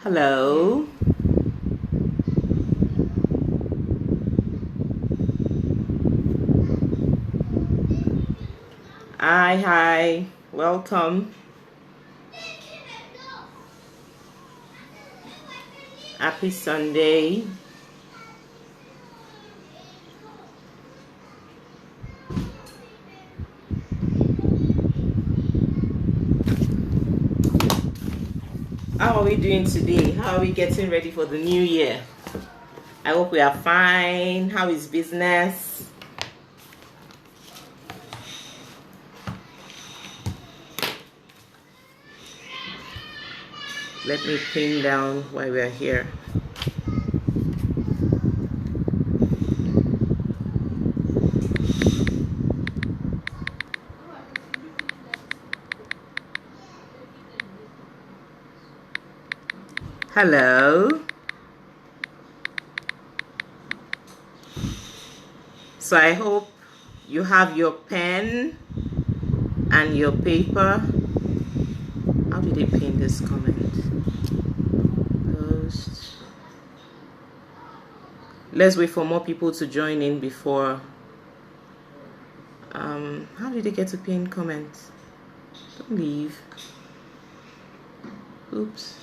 Hello. Hi. Welcome. Happy Sunday. How are we doing today? How are we getting ready for the new year? I hope we are fine. How is business? Let me pin down why we are here. Hello. So I hope you have your pen and your paper. How did they pin this comment? Post. Let's wait for more people to join in before. How did they get to pin comments? Don't leave. Oops.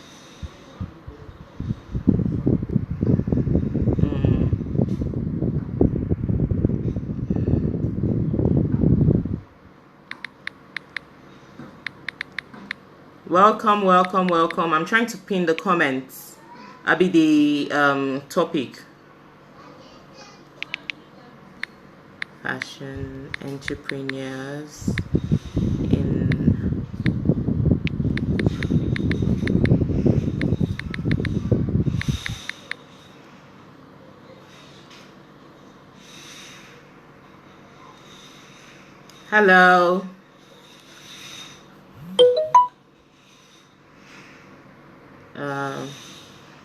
Welcome. I'm trying to pin the comments. I'll be the topic. Fashion entrepreneurs in Hello.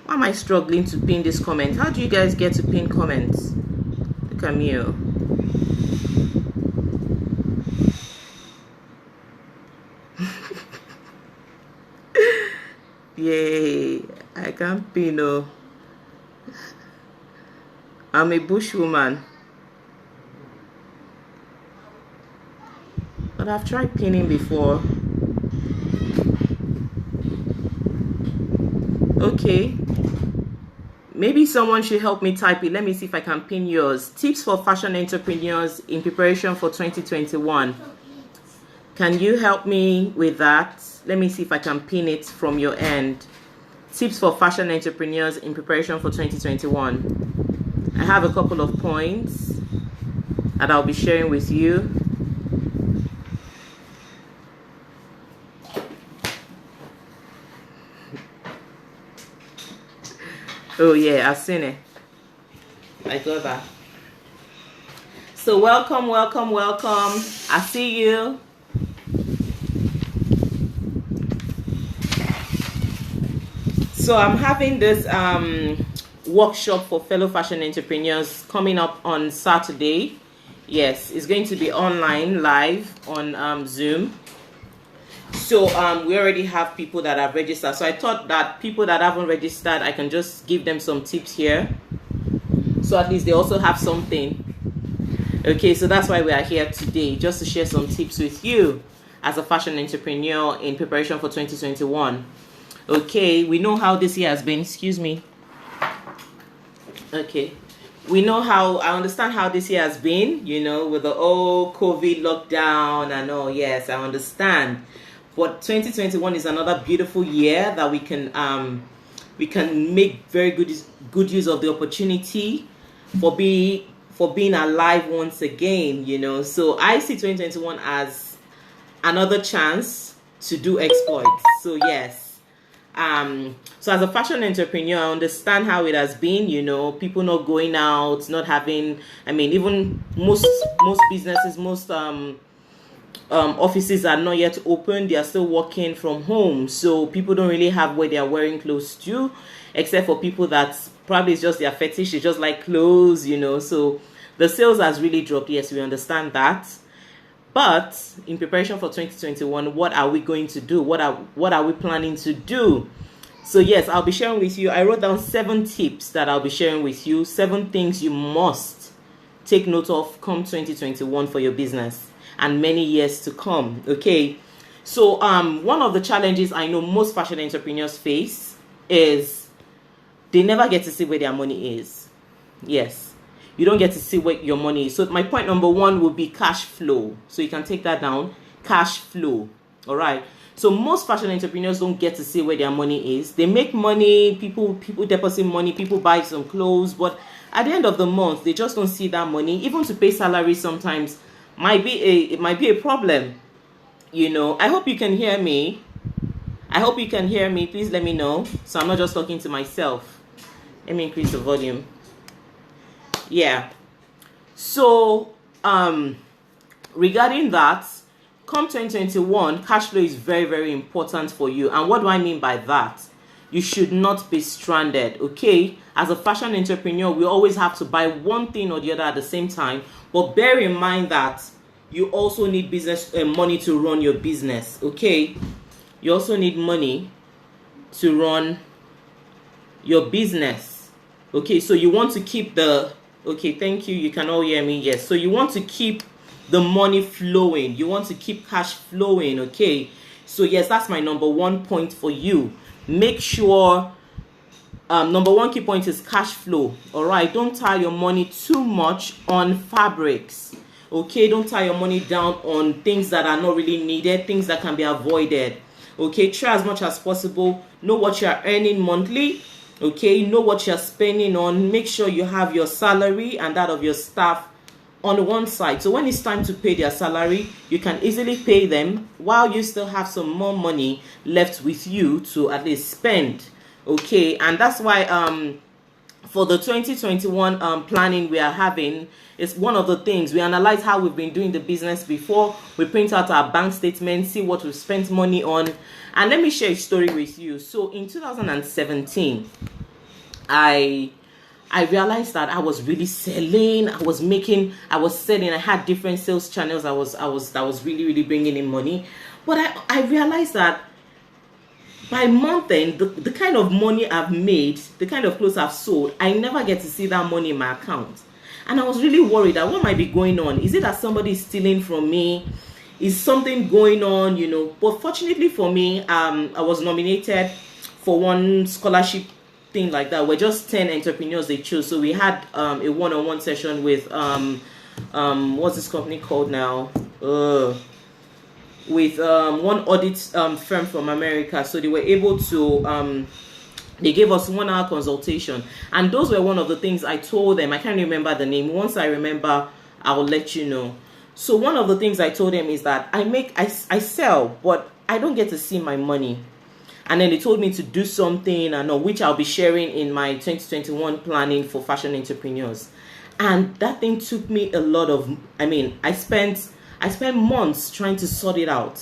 Why am I struggling to pin this comment? How do you guys get to pin comments? Look at me. Yay, I can't pin. I'm a bush woman. But I've tried pinning before. Okay. Maybe someone should help me type it. Let me see if I can pin yours. Tips for fashion entrepreneurs in preparation for 2021. Can you help me with that? Let me see if I can pin it from your end. Tips for fashion entrepreneurs in preparation for 2021. I have a couple of points that I'll be sharing with you. Oh yeah, I've seen it. I got that. So welcome. I see you. So I'm having this workshop for fellow fashion entrepreneurs coming up on Saturday. Yes, it's going to be online, live on Zoom. So we already have people that have registered. So I thought that people that haven't registered, I can just give them some tips here. So at least they also have something. Okay, so that's why we are here today, just to share some tips with you as a fashion entrepreneur in preparation for 2021. Okay, we know how this year has been. Excuse me. Okay. I understand how this year has been, with the old COVID lockdown and all. Yes, I understand. But 2021 is another beautiful year that we can make very good use of the opportunity for being alive once again, So I see 2021 as another chance to do exploits. So yes. So as a fashion entrepreneur, I understand how it has been, people not going out, not having, even most businesses, most offices are not yet open. They are still working from home. So people don't really have where they are wearing clothes to, except for people that probably it's just their fetish. It's just like clothes, So the sales has really dropped. Yes, we understand that. But in preparation for 2021, what are we going to do? What are we planning to do? So yes, I'll be sharing with you. I wrote down 7 tips that I'll be sharing with you. 7 things you must take note of come 2021 for your business and many years to come. Okay. So one of the challenges I know most fashion entrepreneurs face is they never get to see where their money is. Yes, you don't get to see where your money is. So my point number 1 would be cash flow. So you can take that down. Cash flow. All right. So most fashion entrepreneurs don't get to see where their money is. They make money, people deposit money, people buy some clothes, but at the end of the month, they just don't see that money. Even to pay salary sometimes it might be a problem. You know, I hope you can hear me. Please let me know, so I'm not just talking to myself. Let me increase the volume. Yeah. So regarding that, come 2021, cash flow is very, very important for you. And what do I mean by that? You should not be stranded, okay? As a fashion entrepreneur, we always have to buy one thing or the other at the same time. But bear in mind that you also need business money to run your business, okay? You also need money to run your business, okay? So you want to keep the... Okay, thank you. You can all hear me. Yes. So you want to keep the money flowing. You want to keep cash flowing. Okay. So yes, that's my number 1 point for you. Make sure number 1 key point is cash flow. All right. Don't tie your money too much on fabrics. Okay. Don't tie your money down on things that are not really needed, things that can be avoided. Okay. Try as much as possible. Know what you are earning monthly. Okay, know what you're spending on. Make sure you have your salary and that of your staff on one side. So when it's time to pay their salary, you can easily pay them while you still have some more money left with you to at least spend. Okay, and that's why for the 2021 planning we are having, it's one of the things we analyze how we've been doing the business before. We print out our bank statement, see what we've spent money on. And let me share a story with you. So in 2017, I realized that I was really selling. I was selling. I had different sales channels. That was really, really bringing in money. But I realized that by month end, the kind of money I've made, the kind of clothes I've sold, I never get to see that money in my account. And I was really worried that what might be going on. Is it that somebody is stealing from me? Is something going on, you know? But fortunately for me, I was nominated for one scholarship thing like that. We're just 10 entrepreneurs they chose. So we had a one-on-one session with what's this company called now? With one audit firm from America. So they were able to they gave us 1 hour consultation, and those were one of the things I told them. I can't remember the name. Once I remember, I'll let you know. So one of the things I told them is that I sell, but I don't get to see my money. And then they told me to do something, which I'll be sharing in my 2021 planning for fashion entrepreneurs. And that thing took me a lot of, I spent months trying to sort it out.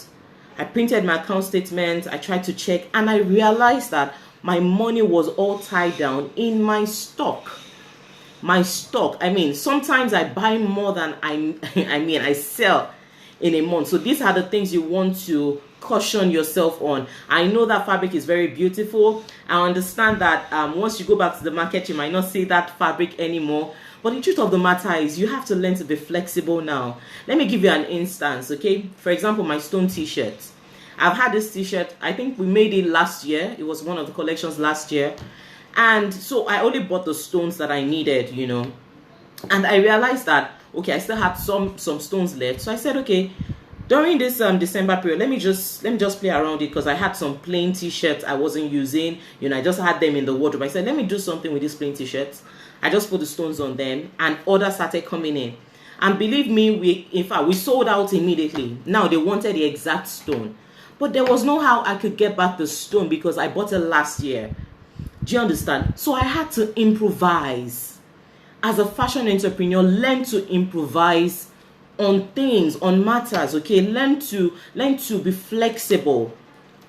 I printed my account statement, I tried to check, and I realized that my money was all tied down in my stock. Sometimes I buy more than I sell in a month. So these are the things you want to caution yourself on. I know that fabric is very beautiful. I understand that once you go back to the market, you might not see that fabric anymore. But the truth of the matter is you have to learn to be flexible now. Let me give you an instance, okay? For example, my stone t-shirt. I've had this t-shirt. I think we made it last year. It was one of the collections last year. And so I only bought the stones that I needed, you know. And I realized that, okay, I still had some stones left. So I said, okay, during this December period, let me just play around it, because I had some plain t-shirts I wasn't using. You know, I just had them in the wardrobe. I said, let me do something with these plain t-shirts. I just put the stones on them, and orders started coming in. And believe me, we sold out immediately. Now they wanted the exact stone. But there was no how I could get back the stone because I bought it last year. Do you understand? So I had to improvise. As a fashion entrepreneur, learn to improvise on things, on matters, okay? Learn to be flexible.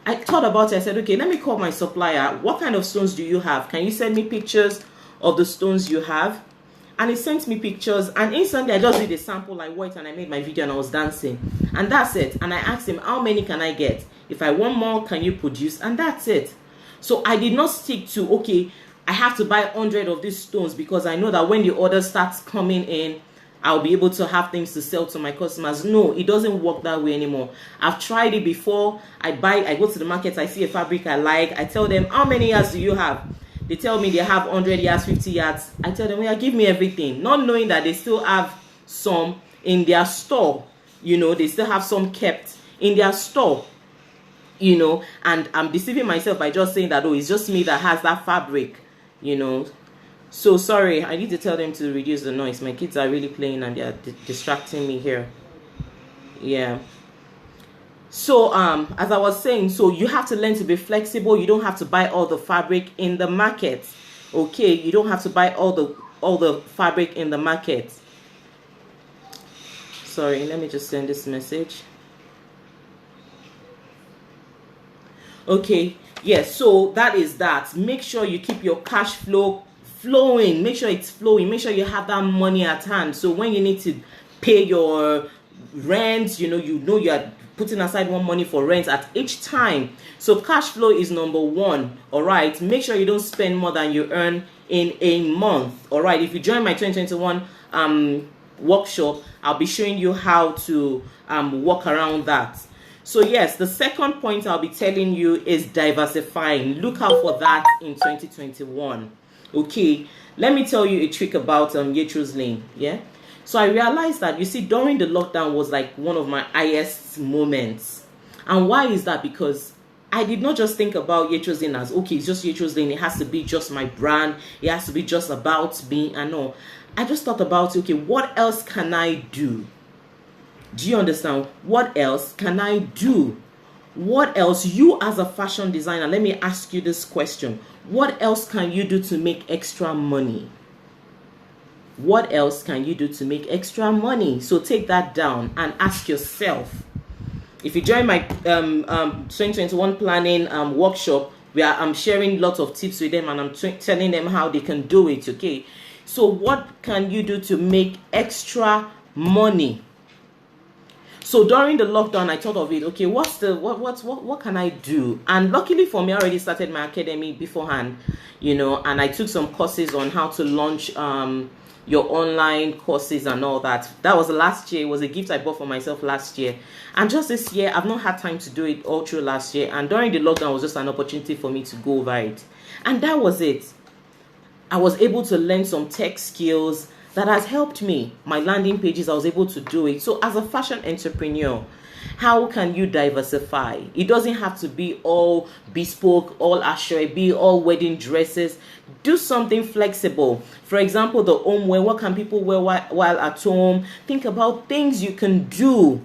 I thought about it. I said, okay, let me call my supplier. What kind of stones do you have? Can you send me pictures of the stones you have? And he sent me pictures, and instantly I just did a sample, I went and I made my video and I was dancing. And that's it. And I asked him, how many can I get? If I want more, can you produce? And that's it. So I did not stick to, okay, I have to buy 100 of these stones because I know that when the order starts coming in, I'll be able to have things to sell to my customers. No, it doesn't work that way anymore. I've tried it before. I go to the market, I see a fabric I like. I tell them, how many yards do you have? They tell me they have 100 yards, 50 yards. I tell them, yeah, give me everything. Not knowing that they still have some in their store. You know, they still have some kept in their store. You know, and I'm deceiving myself by just saying that, oh, it's just me that has that fabric, you know. So sorry, I need to tell them to reduce the noise. My kids are really playing and they're distracting me here. Yeah. So as I was saying, so you have to learn to be flexible. You don't have to buy all the fabric in the market. Okay, you don't have to buy all the fabric in the market. Sorry, let me just send this message. Okay, yes, so that is that. Make sure you keep your cash flow flowing. Make sure it's flowing. Make sure you have that money at hand. So when you need to pay your rent, you know you are putting aside one money for rent at each time. So cash flow is number one. All right, make sure you don't spend more than you earn in a month. All right, if you join my 2021 workshop, I'll be showing you how to work around that. So yes, the second point I'll be telling you is diversifying. Look out for that in 2021. Okay, let me tell you a trick about Yetro's Lane. Yeah, so I realized that, you see, during the lockdown was like one of my highest moments. And why is that? Because I did not just think about Yetro's Lane as, okay, it's just Yetro's Lane, it has to be just my brand, it has to be just about me. And no, I just thought about, okay, what else can I do? Do you understand? What else can I do? What else, you as a fashion designer, let me ask you this question. What else can you do to make extra money? What else can you do to make extra money? So take that down and ask yourself. If you join my 2021 planning workshop, where I'm sharing lots of tips with them and I'm telling them how they can do it, okay? So what can you do to make extra money? So during the lockdown, I thought of it. Okay, what can I do? And luckily for me, I already started my academy beforehand, you know, and I took some courses on how to launch your online courses and all that. That was last year. It was a gift I bought for myself last year. And just this year, I've not had time to do it all through last year. And during the lockdown was just an opportunity for me to go over it. And that was it. I was able to learn some tech skills that has helped me. My landing pages, I was able to do it. So as a fashion entrepreneur, how can you diversify? It doesn't have to be all bespoke, all ashwabi, all wedding dresses. Do something flexible. For example, the home wear. What can people wear while at home? Think about things you can do.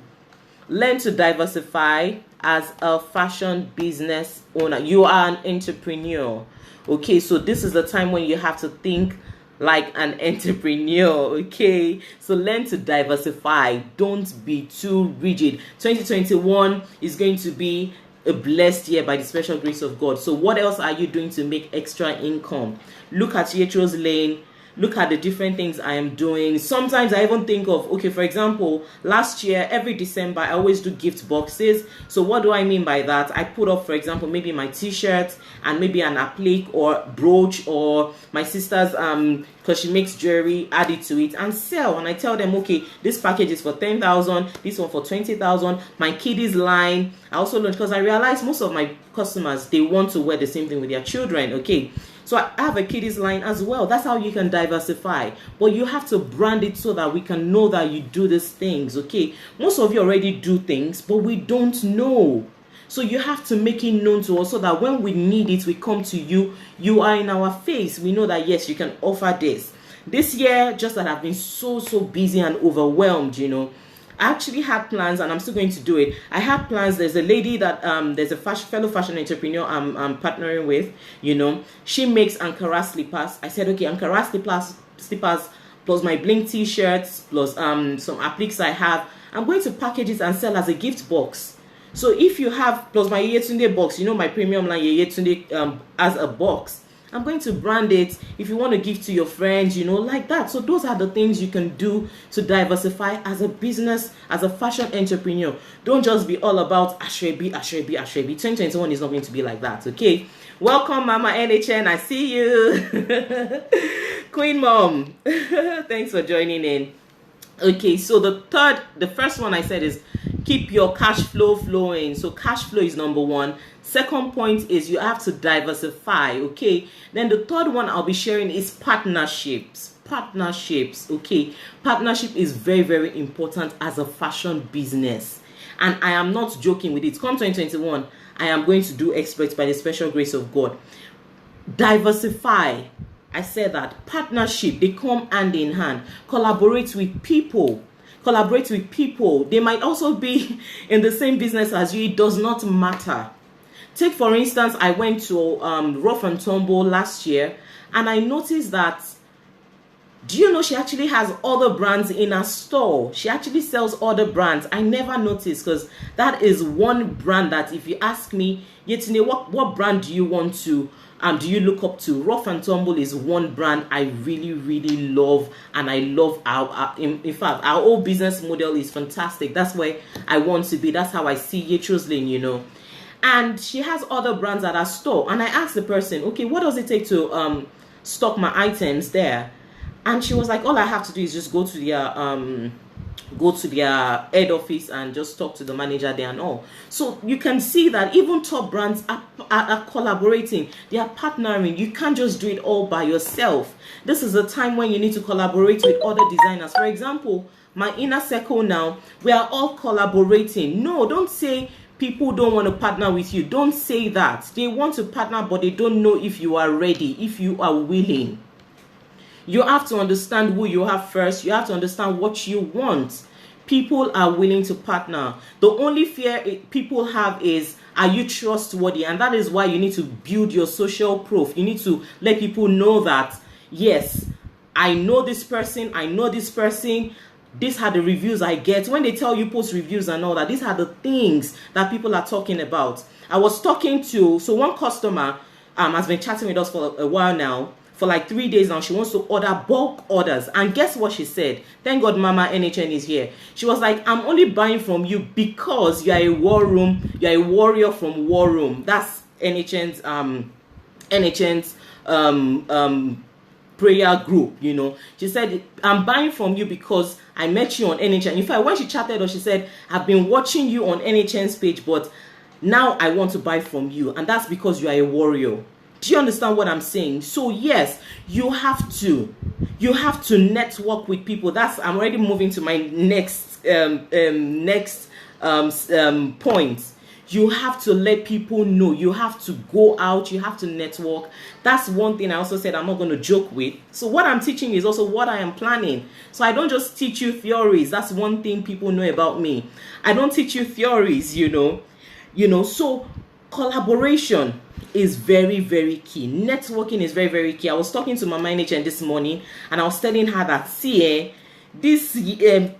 Learn to diversify as a fashion business owner. You are an entrepreneur. Okay, so this is the time when you have to think like an entrepreneur. Okay, so learn to diversify. Don't be too rigid. 2021 is going to be a blessed year by the special grace of God. So what else are you doing to make extra income? Look at Yetro's Lane. Look at the different things I am doing. Sometimes I even think of, okay, for example, last year, every December, I always do gift boxes. So what do I mean by that? I put up, for example, maybe my t-shirt and maybe an applique or brooch, or my sister's, because she makes jewelry, add it to it and sell. And I tell them, okay, this package is for 10,000, this one for 20,000. My kiddies line, I also launched, because I realized most of my customers, they want to wear the same thing with their children, okay? So I have a kiddies line as well. That's how you can diversify. But you have to brand it so that we can know that you do these things, okay? Most of you already do things, but we don't know. So you have to make it known to us so that when we need it, we come to you. You are in our face. We know that, yes, you can offer this. This year, just that I've been so busy and overwhelmed, you know. I actually had plans, and I'm still going to do it. I have plans. There's a lady that there's a fellow fashion entrepreneur I'm partnering with. You know, she makes Ankara slippers. I said, okay, Ankara slippers plus my bling t-shirts plus some appliques I have. I'm going to package it and sell as a gift box. So if you have plus my Yetunde box, you know, my premium line Yetunde as a box, I'm going to brand it. If you want to give to your friends, like that. So those are the things you can do to diversify as a business, as a fashion entrepreneur. Don't just be all about Asoebi. 2021 is not going to be like that, okay? Welcome, Mama NHN. I see you. Queen Mom. Thanks for joining in. Okay, so the first one I said is keep your cash flow flowing. So cash flow is number one. Second point is you have to diversify, okay? Then the third one I'll be sharing is partnerships. Okay? Partnership is very, very important as a fashion business. And I am not joking with it. Come 2021, I am going to do exploits by the special grace of God. Diversify. I said that. Partnership, they come hand in hand. Collaborate with people. They might also be in the same business as you. It does not matter. Take, for instance, I went to Rough and Tumble last year, and I noticed that, do you know she actually has other brands in her store? She actually sells other brands. I never noticed, because that is one brand that if you ask me, Yetine, what brand do you want to do you look up to? Rough and Tumble is one brand I really, really love, and I love in fact, our whole business model is fantastic. That's where I want to be. That's how I see Yetro's Lane, And she has other brands at her store. And I asked the person, okay, what does it take to stock my items there? And she was like, all I have to do is just go to their head office and just talk to the manager there and all. So you can see that even top brands are collaborating. They are partnering. You can't just do it all by yourself. This is a time when you need to collaborate with other designers. For example, my inner circle now, we are all collaborating. No, don't say people don't want to partner with you. Don't say that. They want to partner, but they don't know if you are ready, if you are willing. You have to understand who you have first. You have to understand what you want. People are willing to partner. The only fear people have is, are you trustworthy? And that is why you need to build your social proof. You need to let people know that, yes, I know this person. These are the reviews I get. When they tell you post reviews and all that, these are the things that people are talking about. I was talking to, one customer has been chatting with us for a while now. For like 3 days now, she wants to order bulk orders. And guess what she said? Thank God Mama NHN is here. She was like, I'm only buying from you because you are a war room. You are a warrior from War Room. That's NHN's prayer group, She said, I'm buying from you because I met you on NHN. In fact, when she chatted her, she said, I've been watching you on NHN's page, but now I want to buy from you. And that's because you are a warrior. Do you understand what I'm saying? So yes, you have to network with people. I'm already moving to my next point. You have to let people know. You have to go out. You have to network. That's one thing I also said I'm not going to joke with. So what I'm teaching is also what I am planning. So I don't just teach you theories. That's one thing people know about me. I don't teach you theories, So collaboration is very, very key. Networking is very, very key. I was talking to Mama NHN this morning, and I was telling her that, this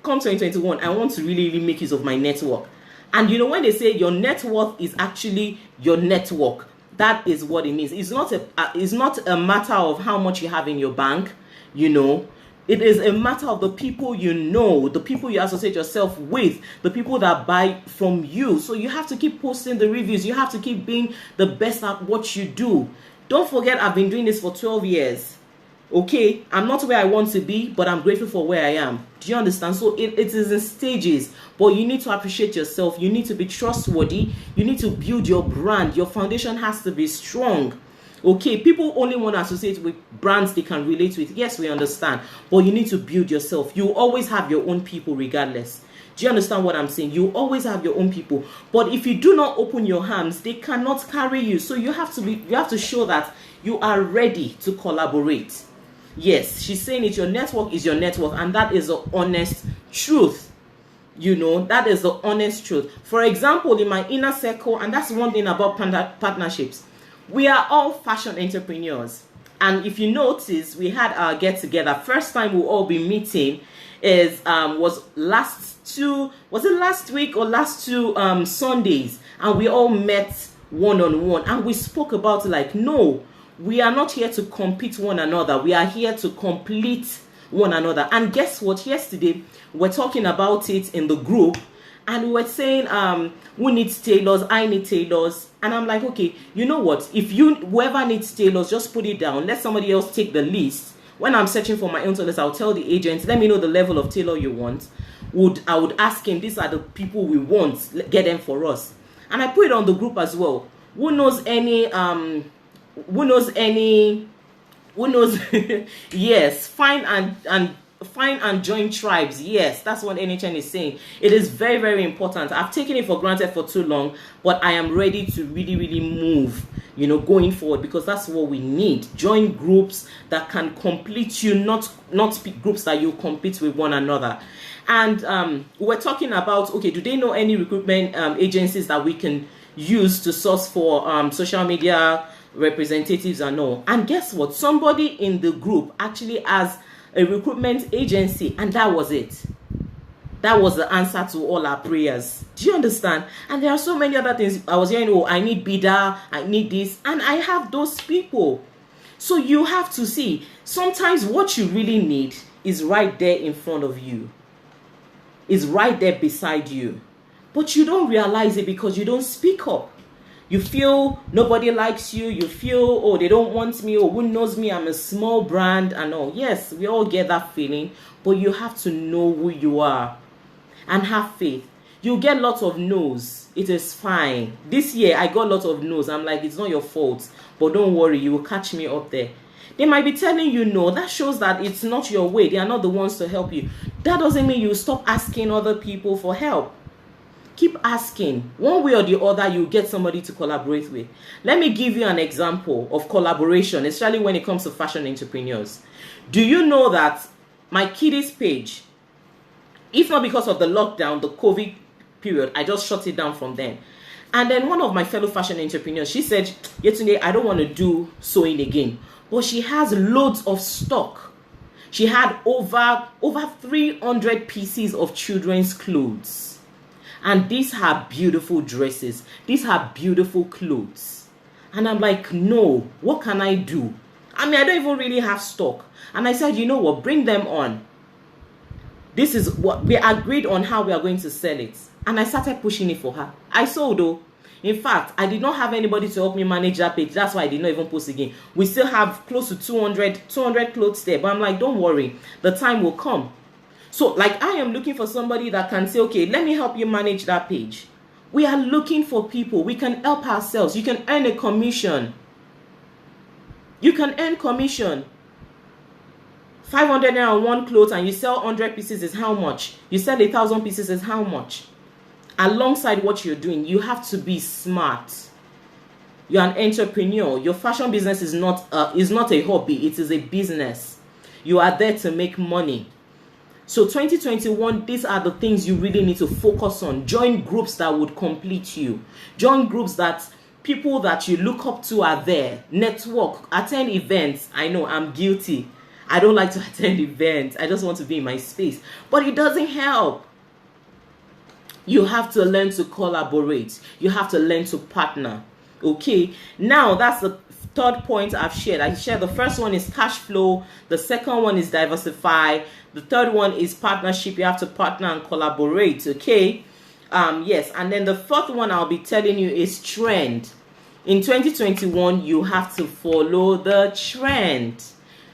come 2021, I want to really, really make use of my network. And when they say your net worth is actually your network, that is what it means. It's not a matter of how much you have in your bank, It is a matter of the people the people you associate yourself with, the people that buy from you. So you have to keep posting the reviews. You have to keep being the best at what you do. Don't forget, I've been doing this for 12 years. Okay, I'm not where I want to be, but I'm grateful for where I am. Do you understand? So it is in stages, but you need to appreciate yourself. You need to be trustworthy. You need to build your brand. Your foundation has to be strong. Okay, people only want to associate with brands they can relate with. Yes, we understand. But you need to build yourself. You always have your own people regardless. Do you understand what I'm saying? You always have your own people. But if you do not open your hands, they cannot carry you. So you have to show that you are ready to collaborate. Yes, she's saying it. Your network is your network. And that is the honest truth. That is the honest truth. For example, in my inner circle, and that's one thing about partnerships. We are all fashion entrepreneurs. And if you notice, we had our get together. First time we'll all be meeting was last week or last two Sundays, and we all met one-on-one, and we spoke about no, We are not here to compete one another. We are here to complete one another. And guess what? Yesterday, we're talking about it in the group, and we were saying, who needs tailors? I need tailors. And I'm like, okay, you know what? If whoever needs tailors, just put it down. Let somebody else take the list. When I'm searching for my own tailors, I'll tell the agent, let me know the level of tailor you want. I would ask him, these are the people we want. Get them for us. And I put it on the group as well. Who knows any yes, find and join tribes. Yes, that's what NHN is saying. It is very, very important. I've taken it for granted for too long, but I am ready to really, really move, going forward, because that's what we need. Join groups that can complete you, not groups that you compete with one another. And we're talking about, okay, do they know any recruitment agencies that we can use to source for social media representatives and all? And guess what? Somebody in the group actually has a recruitment agency, and that was it. That was the answer to all our prayers. Do you understand? And there are so many other things. I was hearing, I need bidder, I need this, and I have those people. So you have to see, sometimes what you really need is right there in front of you, is right there beside you, but you don't realize it because you don't speak up. You feel nobody likes you. You feel, they don't want me. Who knows me? I'm a small brand and all. Yes, we all get that feeling, but you have to know who you are and have faith. You get lots of no's. It is fine. This year, I got lots of no's. I'm like, it's not your fault, but don't worry. You will catch me up there. They might be telling you no. That shows that it's not your way. They are not the ones to help you. That doesn't mean you stop asking other people for help. Keep asking. One way or the other, you get somebody to collaborate with. Let me give you an example of collaboration, especially when it comes to fashion entrepreneurs. Do you know that my kiddies page, if not because of the lockdown, the COVID period, I just shut it down from then. And then one of my fellow fashion entrepreneurs, she said, Yetunde, I don't want to do sewing again. But she has loads of stock. She had over 300 pieces of children's clothes. And these are beautiful dresses. These are beautiful clothes. And I'm like, no, what can I do? I don't even really have stock. And I said, you know what, bring them on. This is what we agreed on, how we are going to sell it. And I started pushing it for her. I sold though. In fact, I did not have anybody to help me manage that page. That's why I did not even post again. We still have close to 200 clothes there. But I'm like, don't worry. The time will come. So, like, I am looking for somebody that can say, okay, let me help you manage that page. We are looking for people. We can help ourselves. You can earn a commission. You can earn commission. 500 naira on one cloth and you sell 100 pieces is how much? You sell 1,000 pieces is how much? Alongside what you're doing, you have to be smart. You're an entrepreneur. Your fashion business is not a hobby. It is a business. You are there to make money. So 2021, these are the things you really need to focus on. Join groups that would complete you. Join groups that people that you look up to are there. Network, attend events. I know I'm guilty. I don't like to attend events. I just want to be in my space. But it doesn't help. You have to learn to collaborate. You have to learn to partner. Okay, now that's the third point I've shared. I shared the first one is cash flow. The second one is diversify. The third one is partnership. You have to partner and collaborate. Okay. Yes. And then the fourth one I'll be telling you is trend. In 2021, you have to follow the trend.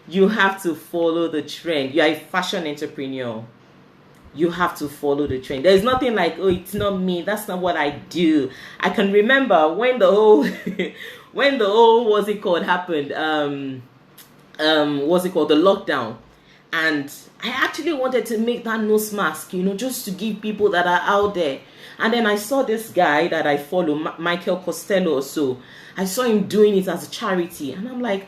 You have to follow the trend. You are a fashion entrepreneur. You have to follow the trend. There's nothing like, oh, it's not me. That's not what I do. I can remember when the whole what's it called happened. What's it called? The lockdown. And I actually wanted to make that nose mask, just to give people that are out there. And then I saw this guy that I follow, Michael Costello or so. I saw him doing it as a charity. And I'm like,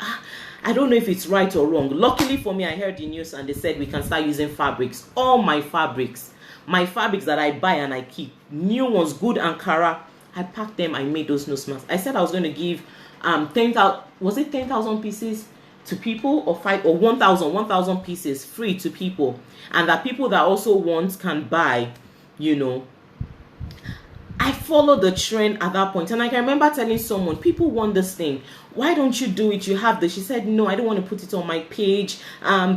I don't know if it's right or wrong. Luckily for me, I heard the news and they said we can start using fabrics. All my fabrics that I buy and I keep, new ones, good Ankara, I packed them, I made those nose masks. I said I was going to give 10,000 pieces to people, or 1,000 pieces free to people, and that people that also want can buy, I followed the trend at that point, and I can remember telling someone, people want this thing, why don't you do it? You have this. She said, no, I don't want to put it on my page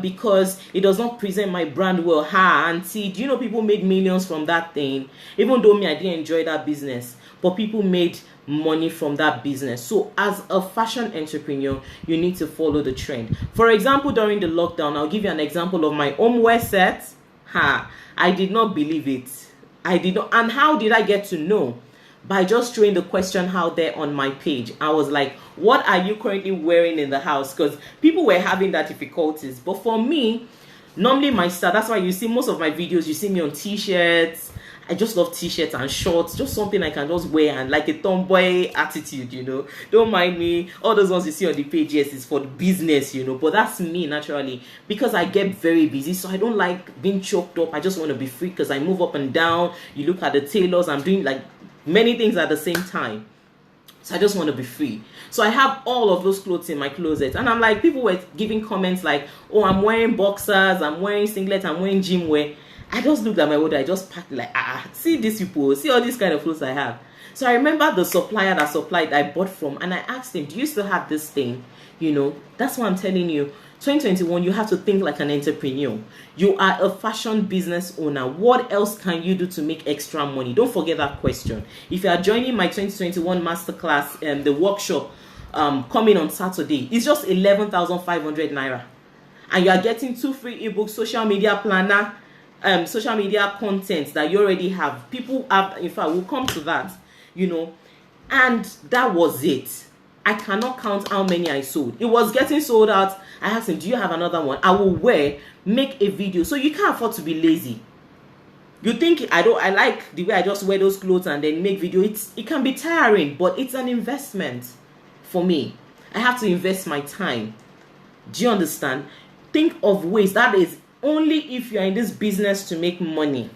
because it does not present my brand well. Ha, auntie, do you know people made millions from that thing? Even though me, I didn't enjoy that business, but people made money from that business. So as a fashion entrepreneur, you need to follow the trend. For example, during the lockdown, I'll give you an example of my homeware set. I did not believe it. I did not. And how did I get to know? By just throwing the question out there on my page. I was like, what are you currently wearing in the house? Because people were having that difficulties. But for me, normally my style, that's why you see most of my videos, you see me on t-shirts. I just love t-shirts and shorts, just something I can just wear and like a tomboy attitude, you know. Don't mind me. All those ones you see on the page, yes, it's for the business, you know. But that's me naturally, because I get very busy, so I don't like being choked up. I just want to be free because I move up and down. You look at the tailors, I'm doing like many things at the same time. So I just want to be free. So I have all of those clothes in my closet. And I'm like, people were giving comments like, oh, I'm wearing boxers, I'm wearing singlets, I'm wearing gym wear. I just looked at my wardrobe, I just packed like, see these people, see all these kind of clothes I have. So I remember the supplier that supplied, I bought from, and I asked him, do you still have this thing? You know, that's what I'm telling you. 2021, you have to think like an entrepreneur. You are a fashion business owner. What else can you do to make extra money? Don't forget that question. If you are joining my 2021 masterclass, the workshop coming on Saturday, it's just 11,500 naira. And you are getting 2 free ebooks, social media planner, social media content that you already have. People have, in fact, we'll come to that, you know. And that was it. I cannot count how many I sold. It was getting sold out. I asked him, do you have another one? I will wear, make a video. So you can't afford to be lazy. You think I like the way I just wear those clothes and then make video. It can be tiring, but it's an investment for me. I have to invest my time. Do you understand? Think of ways. That is only if you are in this business to make money.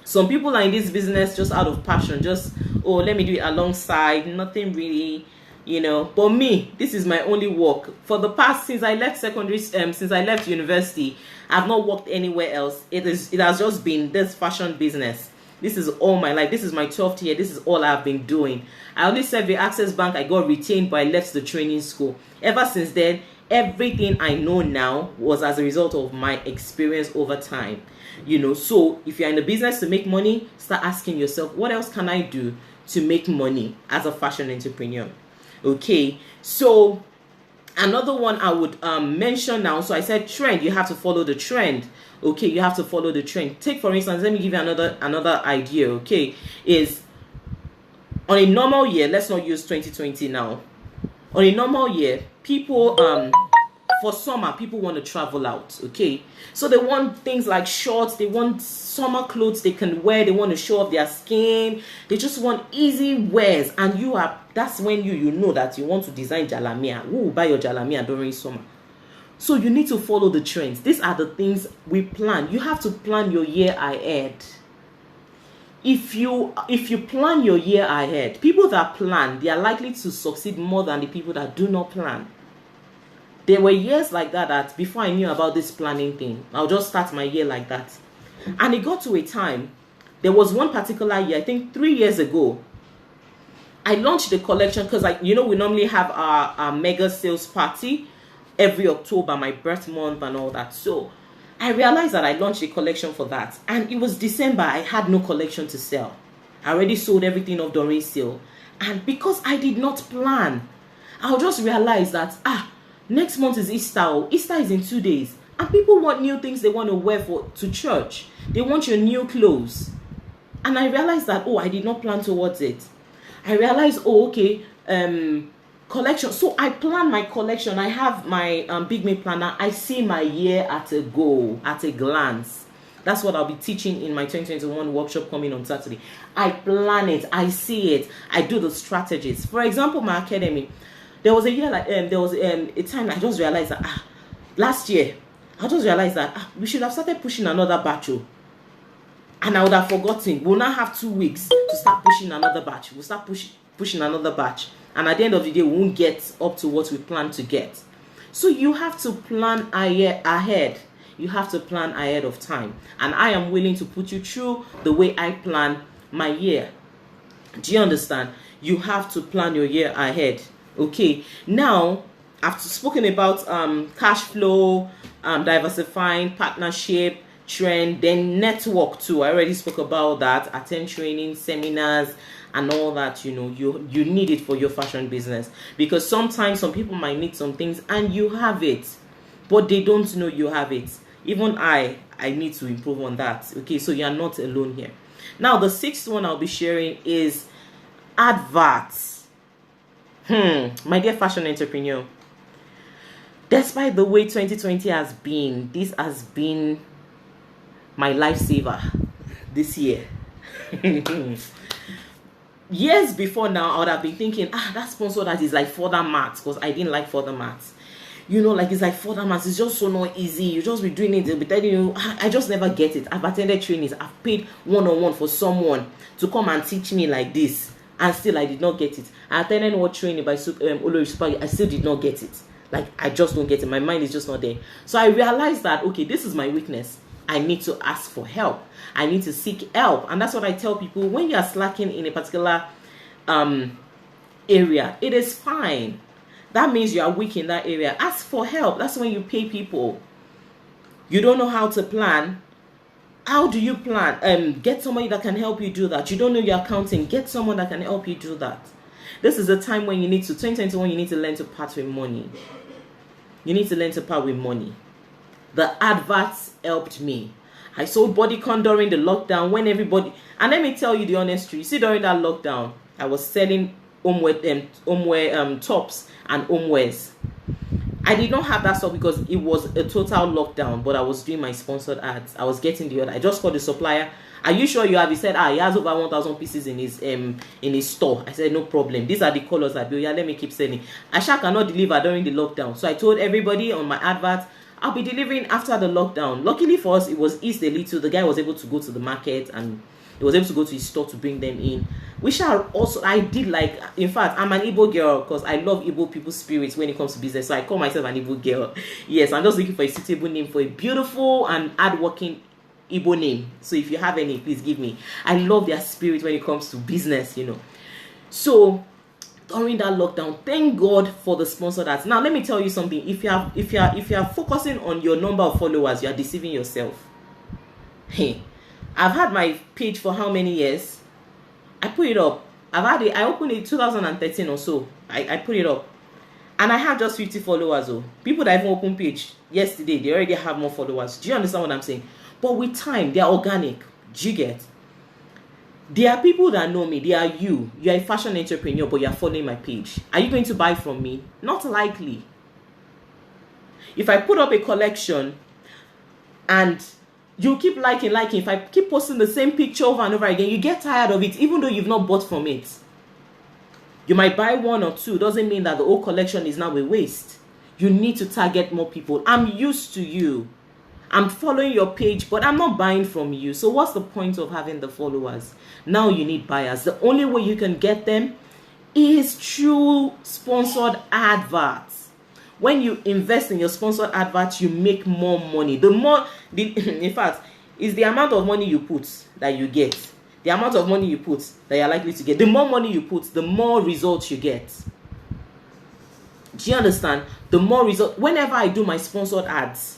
Some people are in this business just out of passion. Just, oh, let me do it alongside. Nothing really, you know. But me, this is my only work. For the past, since I left since I left university, I've not worked anywhere else. It has just been this fashion business. This is all my life. This is my 12th year. This is all I've been doing. I only served the Access Bank. I got retained, but I left the training school. Ever since then, everything I know now was as a result of my experience over time. You know, so if you're in the business to make money, start asking yourself, what else can I do to make money as a fashion entrepreneur? Okay, so another one I would mention now. So I said trend, you have to follow the trend. Okay, you have to follow the trend. Take for instance, let me give you another idea. Okay, is on a normal year, let's not use 2020 now. On a normal year, people for summer, people want to travel out. Okay, so they want things like shorts, they want summer clothes they can wear, they want to show off their skin, they just want easy wears. And that's when you know that you want to design jalamia. Who will buy your jalamia during summer? So you need to follow the trends. These are the things we plan. You have to plan your year ahead. If you plan your year ahead, people that plan, they are likely to succeed more than the people that do not plan. There were years like that before I knew about this planning thing, I'll just start my year like that. And it got to a time, there was one particular year, I think 3 years ago, I launched the collection because we normally have our mega sales party every October, my birth month and all that. So I realized that I launched a collection for that. And it was December, I had no collection to sell. I already sold everything off during sale. And because I did not plan, I'll just realize that, next month is Easter. Easter is in 2 days. And people want new things they want to wear to church. They want your new clothes. And I realized that, I did not plan towards it. I realized, collection. So I plan my collection. I have my Big Me planner. I see my year at a go, at a glance. That's what I'll be teaching in my 2021 workshop coming on Saturday. I plan it. I see it. I do the strategies. For example, my academy. There was a year there was a time I just realized that last year I just realized that we should have started pushing another batch. And I would have forgotten. We'll now have 2 weeks to start pushing another batch. We'll start pushing another batch. And at the end of the day, we won't get up to what we plan to get. So you have to plan a year ahead. You have to plan ahead of time. And I am willing to put you through the way I plan my year. Do you understand? You have to plan your year ahead. Okay. Now, I've spoken about cash flow, diversifying, partnership, trend, then network too. I already spoke about that. Attend training, seminars, and all that. You need it for your fashion business, because sometimes some people might need some things and you have it, but they don't know you have it. Even I need to improve on that. Okay, so you are not alone here. Now, the sixth one I'll be sharing is adverts. My dear fashion entrepreneur, despite the way 2020 has been, this has been my lifesaver this year. Years before now, I would have been thinking, that sponsor that is like further maths, because I didn't like further maths. Like it's like further maths, it's just so not easy. You just be doing it, they'll be telling you, I just never get it. I've attended trainings, I've paid one-on-one for someone to come and teach me like this, and still I did not get it. I attended one training by Olori Super, I still did not get it. Like, I just don't get it. My mind is just not there. So I realized that, okay, this is my weakness. I need to ask for help. I need to seek help. And that's what I tell people. When you are slacking in a particular area, it is fine. That means you are weak in that area. Ask for help. That's when you pay people. You don't know how to plan. How do you plan? Get somebody that can help you do that. You don't know your accounting. Get someone that can help you do that. This is a time when you need to, 2021, you need to learn to part with money. You need to learn to part with money. The adverts helped me. I sold bodycon during the lockdown when everybody, and let me tell you the honest truth. See, during that lockdown, I was selling homeware tops and homewares. I did not have that stuff because it was a total lockdown, but I was doing my sponsored ads. I was getting the order. I just called the supplier. Are you sure you have? He said, he has over 1,000 pieces in his store. I said, no problem. These are the colors I build. Yeah, let me keep selling. Asha cannot deliver during the lockdown. So I told everybody on my advert, I'll be delivering after the lockdown. Luckily for us, it was eased a little. The guy was able to go to the market and he was able to go to his store to bring them in. Which I did like, in fact, I'm an Igbo girl because I love Igbo people's spirits when it comes to business. So I call myself an Igbo girl. Yes, I'm just looking for a suitable name for a beautiful and hardworking Igbo name. So if you have any, please give me. I love their spirit when it comes to business, So during that lockdown, thank God for the sponsored ads. Now let me tell you something. If you are focusing on your number of followers, you are deceiving yourself. Hey, I've had my page for how many years? I put it up. I opened it 2013 or so. I put it up. And I have just 50 followers. People that even opened page yesterday, they already have more followers. Do you understand what I'm saying? But with time, they are organic. Do you get? There are people that know me. They are you. You are a fashion entrepreneur, but you are following my page. Are you going to buy from me? Not likely. If I put up a collection and you keep liking, if I keep posting the same picture over and over again, you get tired of it, even though you've not bought from it. You might buy one or two. Doesn't mean that the whole collection is now a waste. You need to target more people. I'm used to you. I'm following your page, but I'm not buying from you. So what's the point of having the followers? Now you need buyers. The only way you can get them is through sponsored adverts. When you invest in your sponsored adverts, you make more money. In fact, it's the amount of money you put that you get. The amount of money you put that you're likely to get. The more money you put, the more results you get. Do you understand? The more results. Whenever I do my sponsored ads,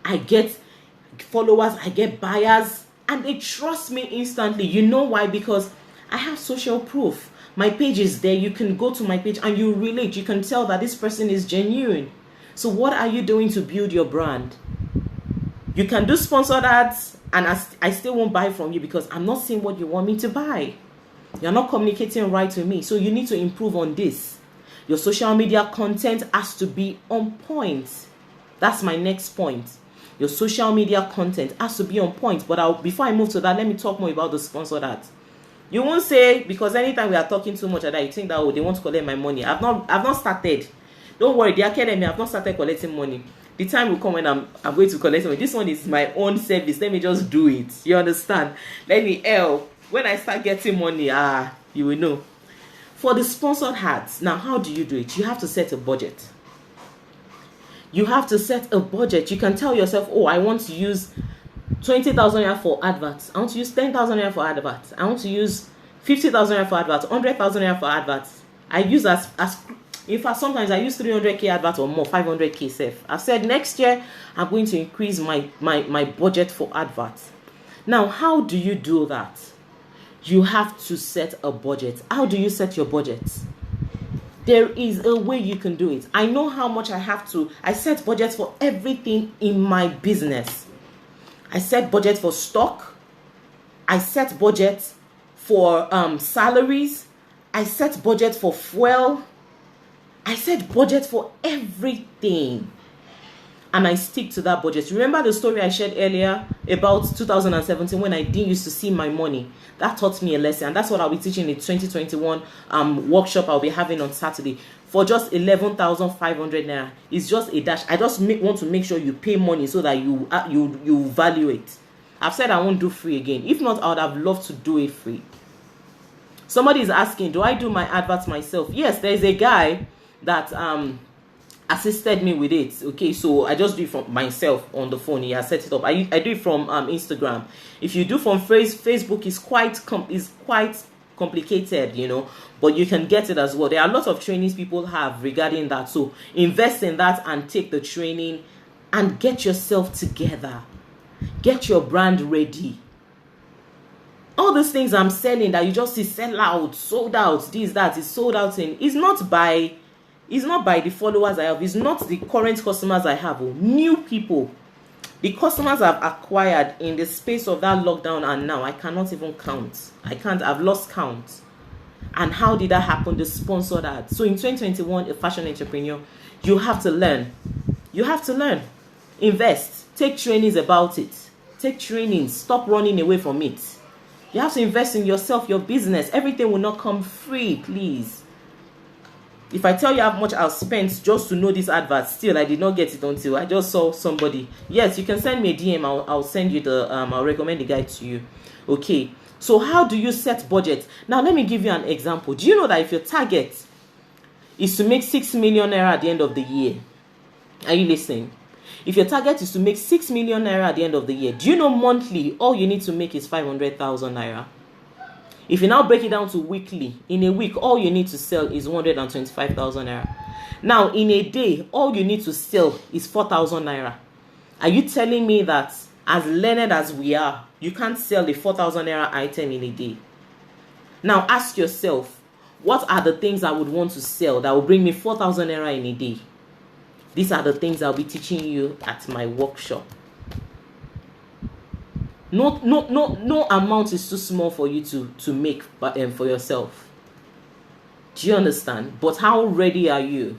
I get followers, I get buyers, and they trust me instantly. You know why? Because I have social proof. My page is there. You can go to my page and you relate. You can tell that this person is genuine. So what are you doing to build your brand? You can do sponsored ads and I still won't buy from you because I'm not seeing what you want me to buy. You're not communicating right with me. So you need to improve on this. Your social media content has to be on point. That's my next point. Your social media content has to be on point. But before I move to that, let me talk more about the sponsored ads. You won't say, because anytime we are talking too much that you think that they want to collect my money. I've not started. Don't worry, the academy, I've not started collecting money. The time will come when I'm going to collect money. This one is my own service. Let me just do it. You understand? Let me help. When I start getting money, you will know. For the sponsored ads, now how do you do it? You have to set a budget. You have to set a budget. You can tell yourself, I want to use 20,000 naira for adverts. I want to use 10,000 naira for adverts. I want to use 50,000 naira for adverts, 100,000 naira for adverts. I use as in fact, sometimes I use 300k adverts or more, 500k safe. I've said next year I'm going to increase my budget for adverts. Now, how do you do that? You have to set a budget. How do you set your budget? There is a way you can do it. I know how much I have to. I set budgets for everything in my business. I set budget for stock. I set budget for salaries. I set budget for fuel. I set budget for everything. And I stick to that budget. Remember the story I shared earlier about 2017 when I didn't used to see my money? That taught me a lesson. And that's what I'll be teaching in the 2021 workshop I'll be having on Saturday. For just 11,500 naira. It's just a dash. I just want to make sure you pay money so that you value it. I've said I won't do free again. If not, I would have loved to do it free. Somebody is asking, do I do my adverts myself? Yes, there is a guy that assisted me with it. Okay, so I just do it from myself on the phone. He has set it up. I do it from Instagram. If you do from Facebook, is quite complicated, you know, but you can get it as well. There are a lot of trainings people have regarding that. So invest in that and take the training and get yourself together. Get your brand ready. All these things I'm selling that you just see sell out, sold out, this, that is sold out in, is not by the followers I have. It's not the current customers I have. New people. The customers I've acquired in the space of that lockdown and now, I cannot even count. I've lost count. And how did that happen? The sponsored ads. So in 2021, a fashion entrepreneur, you have to learn. You have to learn. Invest. Take trainings about it. Take trainings. Stop running away from it. You have to invest in yourself, your business. Everything will not come free, please. If I tell you how much I've spent just to know this advert, still I did not get it until I just saw somebody. Yes, you can send me a DM. I'll send you the I'll recommend the guide to you. Okay. So how do you set budget? Now let me give you an example. Do you know that if your target is to make 6 million naira at the end of the year, are you listening? If your target is to make 6 million naira at the end of the year, do you know monthly all you need to make is 500,000 naira? If you now break it down to weekly, in a week, all you need to sell is 125,000 naira. Now, in a day, all you need to sell is 4,000 naira. Are you telling me that, as learned as we are, you can't sell a 4,000 naira item in a day? Now, ask yourself, what are the things I would want to sell that will bring me 4,000 naira in a day? These are the things I'll be teaching you at my workshop. No amount is too small for you to make for yourself. Do you understand? But how ready are you?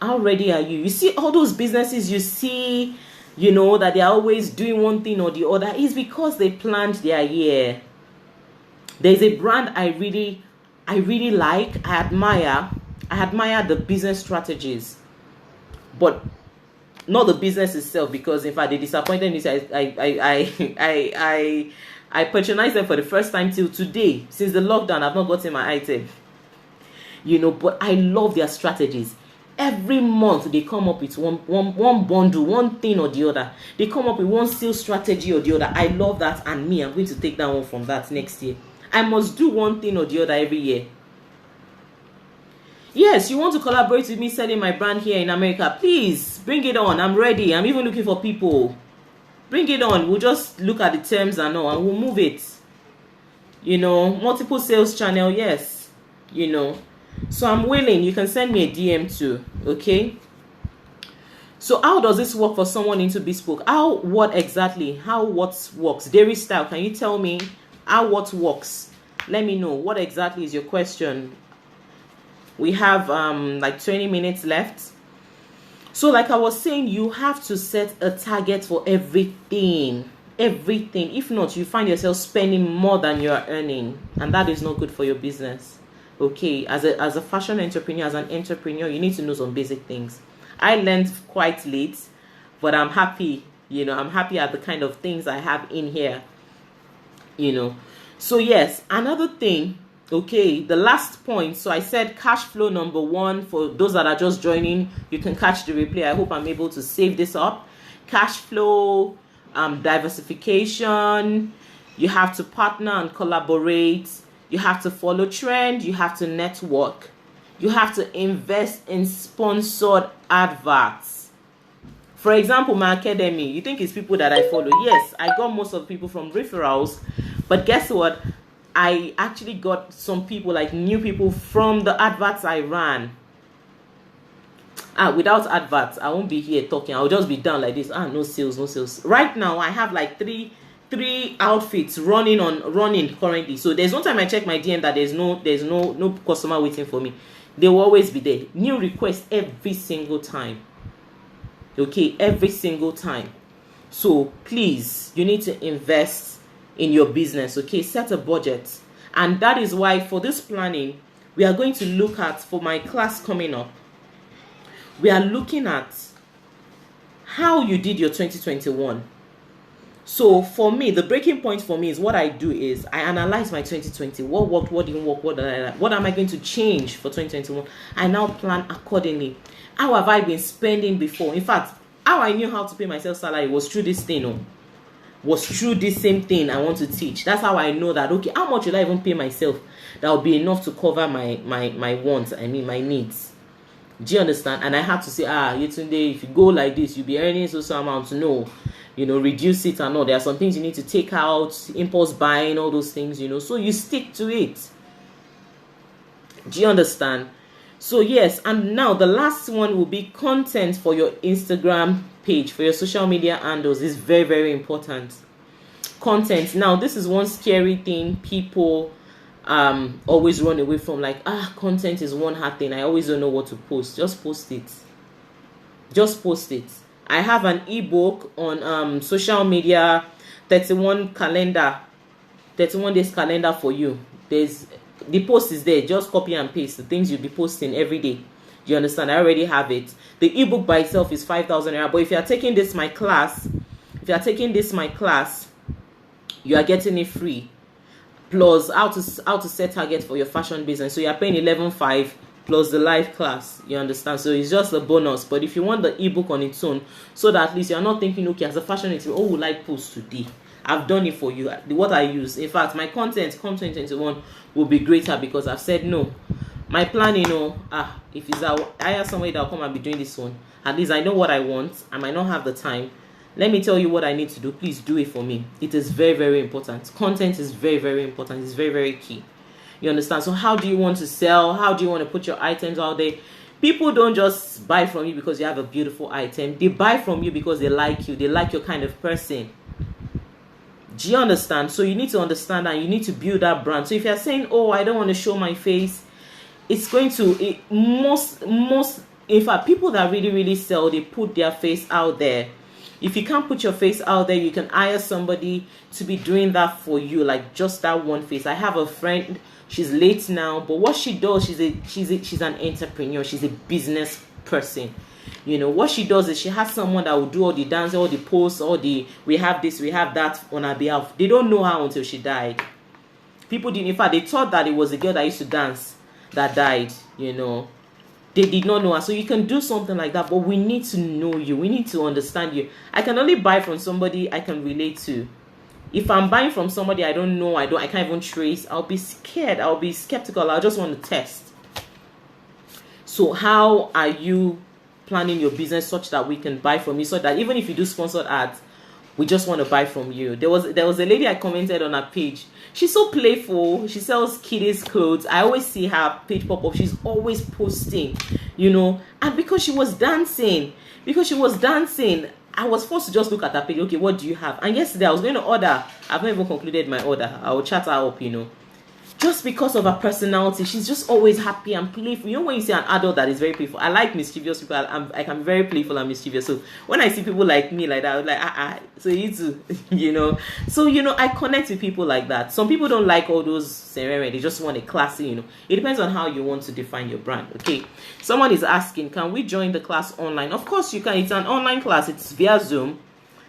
How ready are you? You see all those businesses you see, you know, that they're always doing one thing or the other, is because they planned their year. There's a brand I really like. I admire the business strategies, but not the business itself, because in fact they disappointed me. I patronized them for the first time till today. Since the lockdown, I've not gotten my item. You know, but I love their strategies. Every month they come up with one bundle, one thing or the other. They come up with one sales strategy or the other. I love that, and I'm going to take that one from that next year. I must do one thing or the other every year. Yes, you want to collaborate with me selling my brand here in America? Please, bring it on. I'm ready. I'm even looking for people. Bring it on. We'll just look at the terms and all, and we'll move it. You know, multiple sales channel, yes. You know, so I'm willing. You can send me a DM too, okay? So how does this work for someone into bespoke? What works? Dairy style, can you tell me how what works? Let me know. What exactly is your question? We have like 20 minutes left. So like I was saying, you have to set a target for everything. If not, you find yourself spending more than you are earning, and that is not good for your business. Okay, as a fashion entrepreneur, as an entrepreneur, you need to know some basic things. I learned quite late, but I'm happy. You know, I'm happy at the kind of things I have in here. You know, so yes, another thing. Okay, the last point. So I said cash flow number 1. For those that are just joining, you can catch the replay. I hope I'm able to save this up. Cash flow, diversification. You have to partner and collaborate. You have to follow trend. You have to network. You have to invest in sponsored adverts. For example, my academy, you think it's people that I follow. Yes, I got most of the people from referrals, but guess what? I actually got some people, like new people, from the adverts I ran. Without adverts, I won't be here talking. I'll just be down like this. No sales, no sales. Right now, I have like three outfits running currently. So there's no time I check my DM that there's no customer waiting for me. They will always be there. New requests every single time. Okay, every single time. So please, you need to invest in your business. Okay, set a budget. And that is why for this planning, we are going to look at, for my class coming up, we are looking at how you did your 2021. So for me, the breaking point for me is, what I do is I analyze my 2020. What worked, what didn't work, what am I going to change for 2021? I now plan accordingly. How have I been spending before? In fact, how I knew how to pay myself salary was through this thing. Was through this same thing I want to teach. That's how I know that, okay, how much will I even pay myself that will be enough to cover my wants, my needs. Do you understand? And I had to say, Yetunde, if you go like this, you'll be earning so amount. No, reduce it and all. There are some things you need to take out, impulse buying, all those things, so you stick to it. Do you understand? So yes, and now the last one will be content for your Instagram page, for your social media handles. Is very, very important. Content. Now, this is one scary thing people always run away from. Like, content is one hard thing. I always don't know what to post. Just post it. Just post it. I have an ebook on social media, 31 days calendar for you. The post is there. Just copy and paste the things you'll be posting every day. You understand? I already have it. The ebook by itself is 5,000 naira. But if you are taking this my class, you are getting it free. Plus how to set target for your fashion business. So you are paying 11,500 plus the live class. You understand? So it's just a bonus. But if you want the ebook on its own, so that at least you are not thinking, okay, as a fashion expert, will I post today? I've done it for you. What I use. In fact, my content come 2021 will be greater because I've said no. My plan, if it's I have somebody that will come and be doing this one, at least I know what I want. I might not have the time. Let me tell you what I need to do. Please do it for me. It is very, very important. Content is very, very important. It's very, very key. You understand? So how do you want to sell? How do you want to put your items out there? People don't just buy from you because you have a beautiful item. They buy from you because they like you. They like your kind of person. Do you understand? So you need to understand and you need to build that brand. So if you're saying, I don't want to show my face, it's going to, most, in fact, people that really, really sell, they put their face out there. If you can't put your face out there, you can hire somebody to be doing that for you, like just that one face. I have a friend, she's late now, but what she does, she's an entrepreneur, she's a business person. What she does is she has someone that will do all the dance, all the posts, we have this, we have that on her behalf. They don't know her until she died. People didn't, in fact, they thought that it was a girl that used to dance that died, They did not know her. So you can do something like that, but we need to know you. We need to understand you. I can only buy from somebody I can relate to. If I'm buying from somebody I don't know, I can't even trace, I'll be scared. I'll be skeptical. I just want to test. So how are you planning your business such that we can buy from you, so that even if you do sponsored ads, we just want to buy from you? There was a lady I commented on her page. She's so playful. She sells kiddies clothes. I always see her page pop up. She's always posting, and because she was dancing, I was forced to just look at her page. Okay, what do you have? And yesterday I was going to order. I've not even concluded my order. I will chat her up, just because of her personality. She's just always happy and playful. When you see an adult that is very playful, I like mischievous people. I can be very playful and mischievous. So when I see people like me like that, I'm like, so you too, So, I connect with people like that. Some people don't like all those ceremony. They just want a classy, It depends on how you want to define your brand, okay? Someone is asking, can we join the class online? Of course you can. It's an online class. It's via Zoom.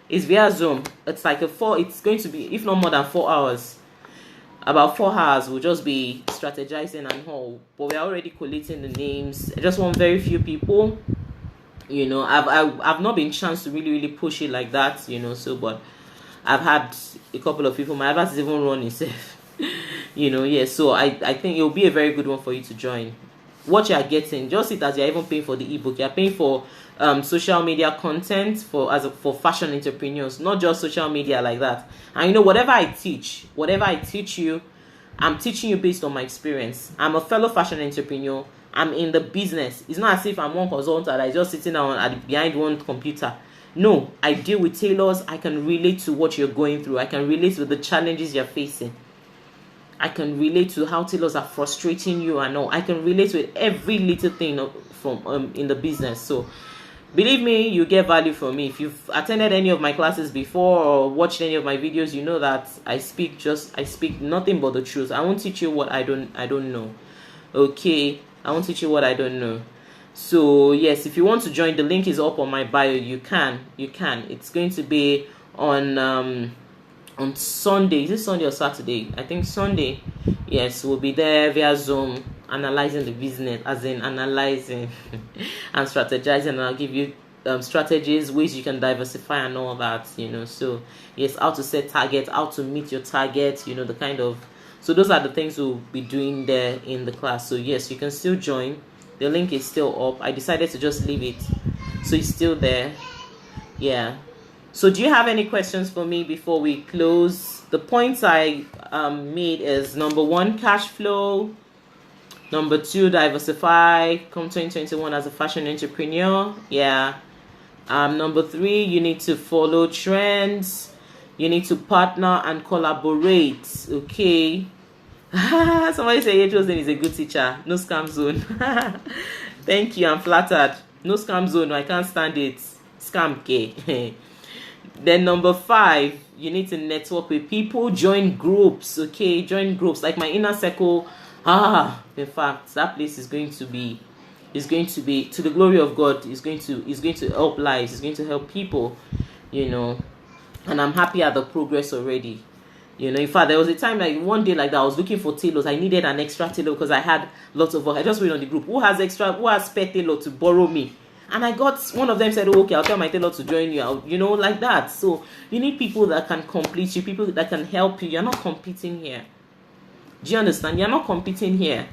It's like it's going to be, if not more than 4 hours. About 4 hours, we'll just be strategizing and all. But we're already collating the names. I just want very few people. I've not been chance to really, really push it like that, but I've had a couple of people. My advice is even running safe. Yeah, so I think it'll be a very good one for you to join. What you are getting, just it as you're even paying for the ebook, you're paying for social media content for fashion entrepreneurs, not just social media like that. And whatever I teach you, I'm teaching you based on my experience. I'm a fellow fashion entrepreneur. I'm in the business. It's not as if I'm one consultant that is just sitting down behind one computer. No, I deal with tailors. I can relate to what you're going through. I can relate with the challenges you're facing. I can relate to how tailors are frustrating you and all. I can relate with every little thing from in the business. So believe me, you get value from me. If you've attended any of my classes before or watched any of my videos, you know that I speak nothing but the truth. I won't teach you what I don't know. Okay, I won't teach you what I don't know. So yes, if you want to join, the link is up on my bio. You can. It's going to be on Sunday. Is it Sunday or Saturday? I think Sunday. Yes, we'll be there via Zoom, analyzing the business, as in analyzing and strategizing. And I'll give you strategies, ways you can diversify and all that. So yes, how to set targets, how to meet your targets. The kind of. So those are the things we'll be doing there in the class. So yes, you can still join. The link is still up. I decided to just leave it, so it's still there. Yeah. So do you have any questions for me before we close? The points I made is number 1, cash flow. Number 2, diversify. Come 2021 as a fashion entrepreneur. Yeah. Number 3, you need to follow trends. You need to partner and collaborate. Okay. Somebody say Chosen is a good teacher. No scam zone. Thank you. I'm flattered. No scam zone. I can't stand it. Scam K. Then number 5, you need to network with people. Join groups. Okay, join groups like my inner circle. In fact, that place is going to be to the glory of God. Is going to help lives. It's going to help people. And I'm happy at the progress already. In fact, there was a time like one day like that I was looking for tailors. I needed an extra tailor because I had lots of work. I just went on the group. Who has spare tailor to borrow me? And I got one of them said, okay, I'll tell my tailor to join you. Like that. So you need people that can complete you, people that can help you. You're not competing here. Do you understand? You're not competing here.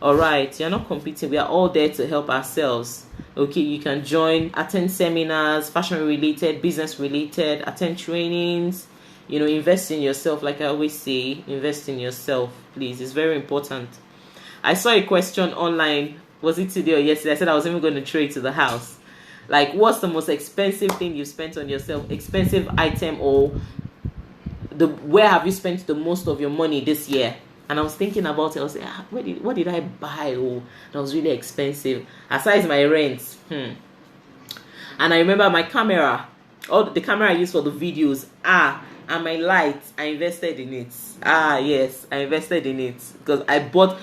All right. You're not competing. We are all there to help ourselves. Okay. You can join, attend seminars, fashion related, business related, attend trainings, invest in yourself. Like I always say, invest in yourself, please. It's very important. I saw a question online. Was it today or yesterday? I said I was even going to trade to the house. Like, what's the most expensive thing you spent on yourself? Expensive item, or where have you spent the most of your money this year? And I was thinking about it. I was like, what did I buy? Oh, that was really expensive. Aside my rent. And I remember my camera. The camera I used for the videos. And my lights. I invested in it. Yes, I invested in it because I bought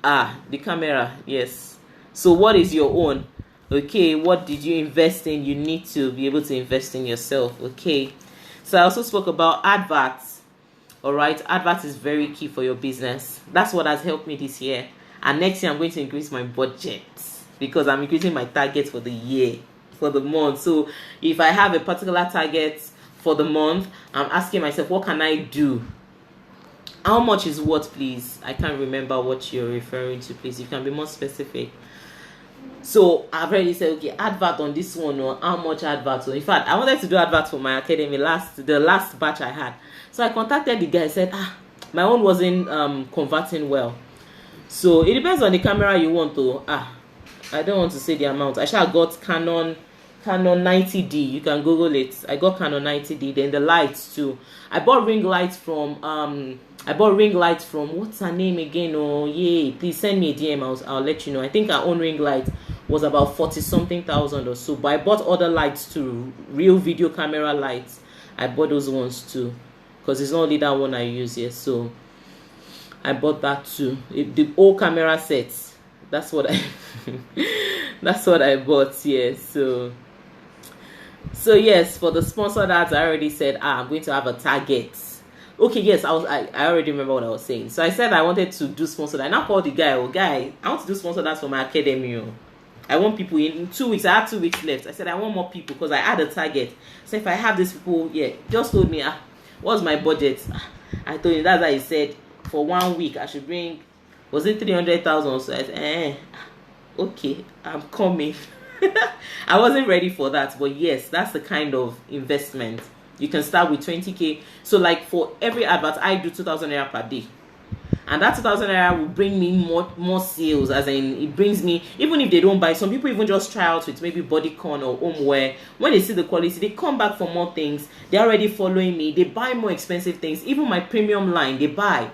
the camera. Yes. So what is your own? Okay, what did you invest in? You need to be able to invest in yourself. Okay. So I also spoke about adverts. All right, adverts is very key for your business. That's what has helped me this year. And next year I'm going to increase my budget because I'm increasing my target for the year, for the month. So if I have a particular target for the month, I'm asking myself, what can I do? How much is what, please? I can't remember what you're referring to, please. You can be more specific. So I've already said, okay, advert on this one, or how much advert. So in fact, I wanted to do advert for my academy, the last batch I had. So I contacted the guy. I said, my own wasn't converting well. So it depends on the camera you want to. I don't want to say the amount. I shall got Canon 90D. You can Google it. I got Canon 90D. Then the lights too. I bought ring lights from what's her name again? Oh yeah, please send me a DM. I'll let you know. I think our own ring light was about 40-something thousand or so. But I bought other lights too, real video camera lights. I bought those ones too, because it's not only that one I use here. So I bought that too. The old camera sets. That's what I that's what I bought. Yeah. So yes, for the sponsored ads, I already said I'm going to have a target. Okay, yes, I already remember what I was saying. So I said I wanted to do sponsored. I now called the guy. I want to do sponsored ads for my academy. I want people in 2 weeks. I had 2 weeks left. I said I want more people because I had a target. So if I have these people, just told me, what's my budget? I told him, that's why he said for 1 week I should bring, was it 300,000? So I said, okay, I'm coming. I wasn't ready for that, but yes, that's the kind of investment. You can start with 20k. So like for every advert, I do 2,000 naira per day, and that 2,000 naira will bring me more sales. As in, it brings me, even if they don't buy, some people even just try out with maybe bodycon or homeware. When they see the quality, they come back for more things. They're already following me, they buy more expensive things. Even my premium line, they buy.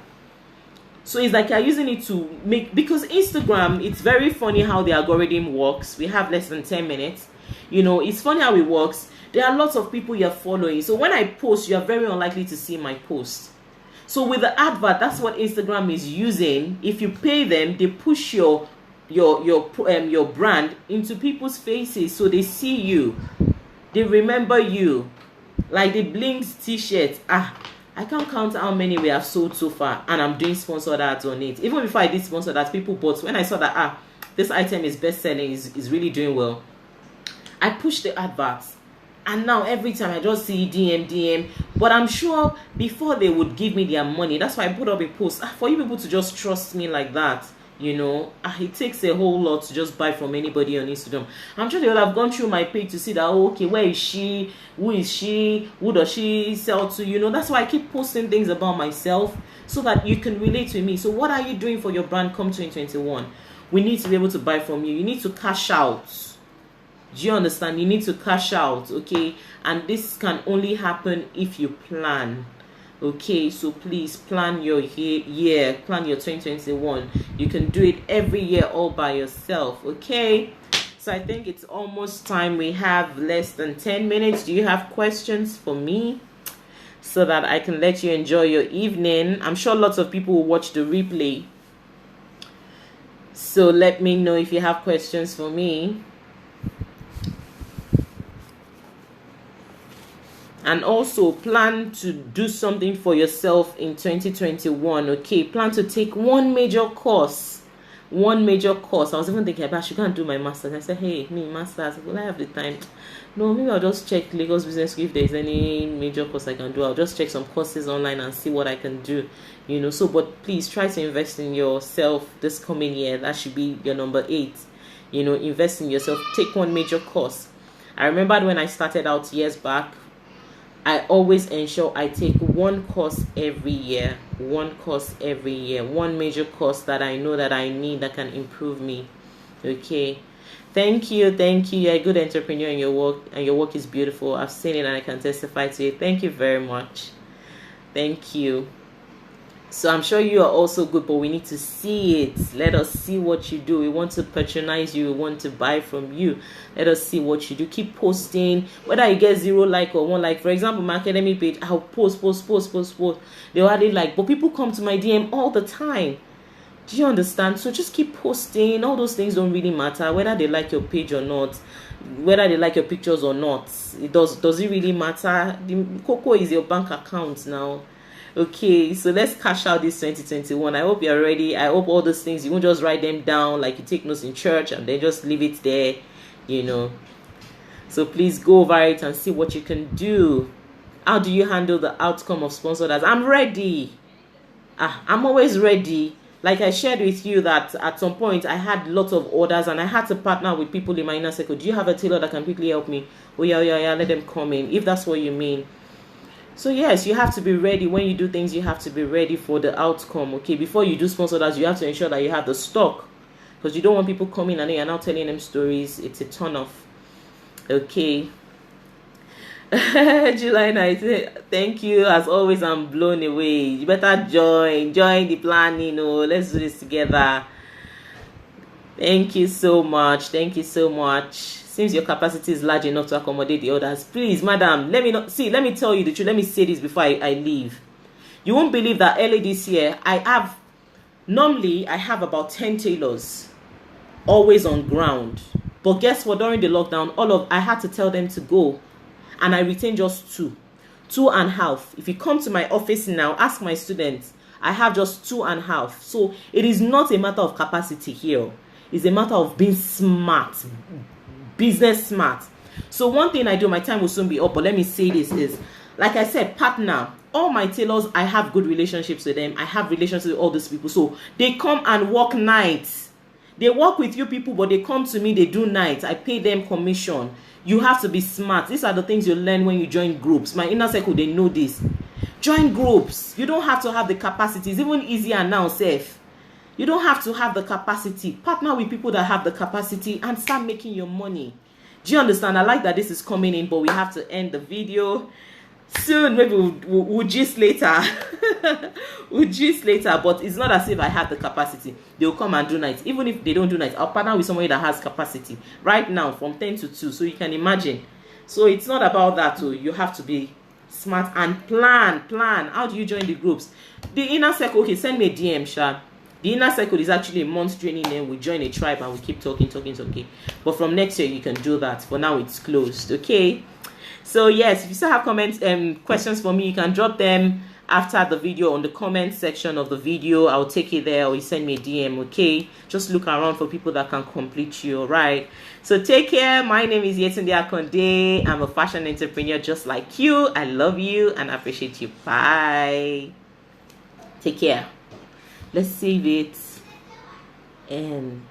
So it's like you're using it to make, because Instagram, it's very funny how the algorithm works. We have less than 10 minutes. You know, it's funny how it works. There are lots of people you're following. So when I post, you're very unlikely to see my post. So with the advert, that's what Instagram is using. If you pay them, they push your brand into people's faces, so they see you, they remember you. Like the Blinks t-shirt, I can't count how many we have sold so far, and I'm doing sponsored ads on it. Even before I did sponsored ads, people bought. When I saw that this item is best selling, is really doing well, I pushed the adverts, and now every time I just see DM. But I'm sure before they would give me their money, that's why I put up a post for you people to just trust me like that. You know, it takes a whole lot to just buy from anybody on Instagram. I'm sure they will have gone through my page to see that, okay, where is she? Who is she? Who does she sell to? You know, that's why I keep posting things about myself, so that you can relate to me. So what are you doing for your brand come 2021? We need to be able to buy from you. You need to cash out. Do you understand? You need to cash out, okay? And this can only happen if you plan. Okay, so please plan your year, plan your 2021. You can do it every year all by yourself, okay? So I think it's almost time. We have less than 10 minutes. Do you have questions for me, so that I can let you enjoy your evening? I'm sure lots of people will watch the replay, so let me know if you have questions for me. And also plan to do something for yourself in 2021, okay? Plan to take one major course. I was even thinking about, I should go and do my master's. I said, hey, me, master's, will I have the time? No, maybe I'll just check Lagos Business School if there's any major course I can do. I'll just check some courses online and see what I can do, you know. So, but please try to invest in yourself this coming year. That should be your number 8. You know, invest in yourself. Take one major course. I remembered when I started out years back, I always ensure I take one course every year. One major course that I know that I need, that can improve me. Okay. Thank you. You're a good entrepreneur in your work, and your work is beautiful. I've seen it and I can testify to it. Thank you very much. Thank you. So I'm sure you are also good, but we need to see it. Let us see what you do. We want to patronize you. We want to buy from you. Let us see what you do. Keep posting. Whether you get 0 like or 1 like. For example, my academy page, I'll post. They'll hardly like. But people come to my DM all the time. Do you understand? So just keep posting. All those things don't really matter. Whether they like your page or not. Whether they like your pictures or not. Does it really matter? The Coco is your bank account now. Okay, so let's cash out this 2021. I hope you're ready. I hope all those things, you won't just write them down like you take notes in church and then just leave it there, you know. So please go over it and see what you can do. How do you handle the outcome of sponsored ads? I'm ready. I'm always ready. Like I shared with you that at some point I had lots of orders and I had to partner with people in my inner circle. Do you have a tailor that can quickly help me? Oh yeah, let them come in, if that's what you mean. So yes, you have to be ready. When you do things, you have to be ready for the outcome, okay? Before you do sponsored ads, you have to ensure that you have the stock, because you don't want people coming and you're now telling them stories. It's a turn off, okay? July 19th, thank you. As always, I'm blown away. You better join the planning. Let's do this together. Thank you so much. Seems your capacity is large enough to accommodate the others. Please, madam, let me tell you the truth. Let me say this before I leave. You won't believe that early this year, I have about 10 tailors always on ground. But guess what? During the lockdown, I had to tell them to go. And I retained just 2.5. If you come to my office now, ask my students, I have just 2.5. So it is not a matter of capacity here. It's a matter of being smart. Business smart. So one thing I do, my time will soon be up, but let me say this is, like I said, partner. all my tailors, I have good relationships with them. I have relationships with all these people. So they come and work nights. They work with you people, but they come to me, they do nights. I pay them commission. You have to be smart. These are the things you learn when you join groups. My inner circle, they know this. Join groups. You don't have to have the capacity. It's even easier now, safe. You don't have to have the capacity. Partner with people that have the capacity and start making your money. Do you understand? I like that this is coming in, but we have to end the video soon. Maybe we'll gist later. We'll gist later, but it's not as if I have the capacity. They'll come and do nights. Even if they don't do nights, I'll partner with somebody that has capacity right now from 10 to 2. So you can imagine. So it's not about that too. You have to be smart and plan. How do you join the groups? The inner circle, okay, send me a DM, Sha. The inner circle is actually a month training, then we join a tribe and we keep talking. But from next year you can do that. For now it's closed. Okay. So yes, if you still have comments and questions for me, you can drop them after the video on the comment section of the video. I'll take it there, or you send me a DM. Okay, just look around for people that can complete you. All right, so take care. My name is Yetunde Akonde. I'm a fashion entrepreneur just like you. I love you and appreciate you. Bye. Take care. Let's save it and